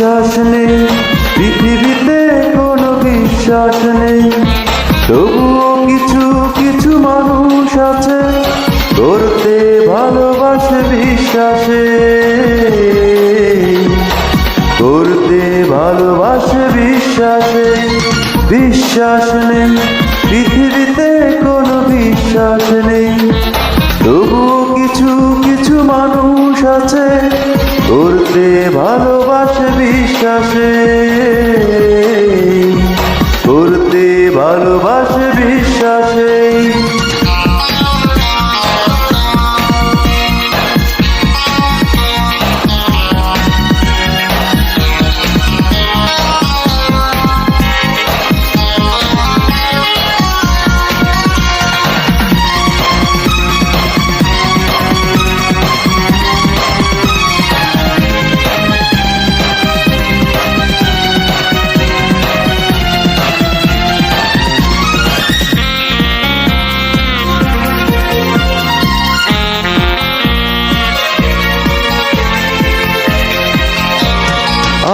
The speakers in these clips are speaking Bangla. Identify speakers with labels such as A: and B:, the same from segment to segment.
A: বিশ্বাস নেই, পৃথিবীতে কোনো বিশ্বাস নেই। তবুও কিছু কিছু মানুষ আছে করতে ভালোবাসে বিশ্বাসে, করতে ভালোবাসে বিশ্বাসে। বিশ্বাস নেই, পৃথিবীতে কোনো বিশ্বাস নেই। তবুও কিছু কিছু মানুষ আছে করতে ভালোবাসে বিশ্বাসে, করতে ভালোবাসে বিশ্বাসে।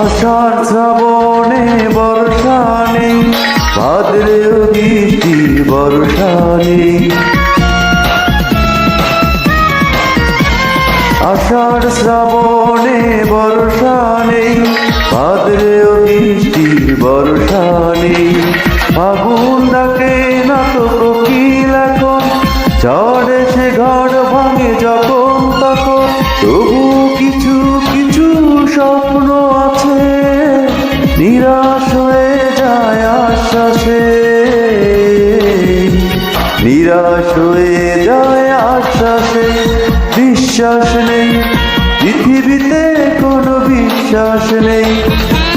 A: আষাঢ় শ্রাবণে বর্ষা নেই, ভাদ্রেও বৃষ্টি বর্ষা নেই। আষাঢ় শ্রাবণে বর্ষা নেই, ভাদ্রেও বৃষ্টি বর্ষা নেই। ফাগুন ডাকে না তো কোকিল এখন, ঝড় এসে ঘর ভাঙে যখন তখন। তবু কিছু কিছু স্বপ্ন আছে নিরাশ হয়ে যায় আশ্বাসে, নিরাশ হয়ে যায় আশ্বাসে। বিশ্বাস নেই, পৃথিবীতে কোনো বিশ্বাস নেই।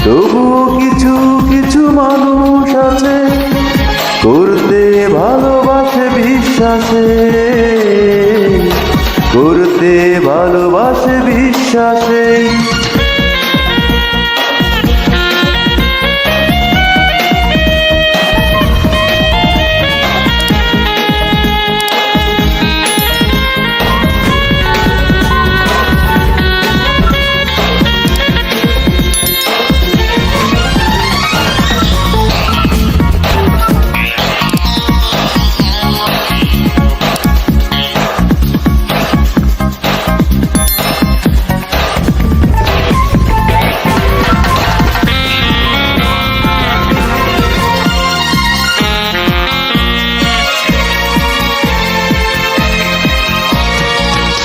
A: তবুও কিছু কিছু মানুষ আছে করতে ভালোবাসে বিশ্বাসে, করতে ভালোবাসে বিশ্বাসে।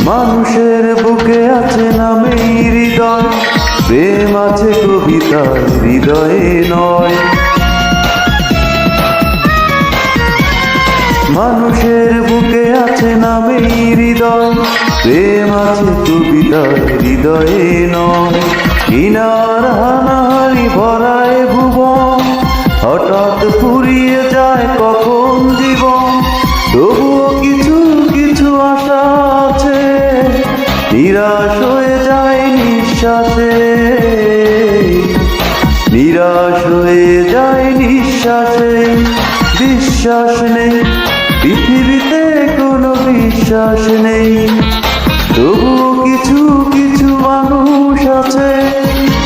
A: মানুষের বুকে আছে নামেই হৃদয়, প্রেম আছে কবিতার হৃদয়ে নয়। মানুষের বুকে আছে নামেই হৃদয়, প্রেম আছে কবিতার হৃদয়ে নয়। কিনার হানাহারি ভরায় ভুবন, হঠাৎ ফুরিয়ে যায় কখন জীবন। তবুও কিছু কিছু আশা আছে নিরাশ হয়ে যায় নিঃশ্বাসে, নিরাশ হয়ে যায় নিঃশ্বাসে। বিশ্বাস নেই, পৃথিবীতে কোনো বিশ্বাস নেই। তবুও কিছু কিছু মানুষ আছে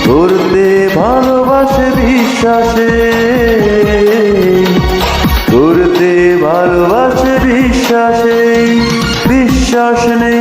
A: করতে ভালোবাসে বিশ্বাসে, করতে ভালোবাসে বিশ্বাসে। বিশ্বাস নেই,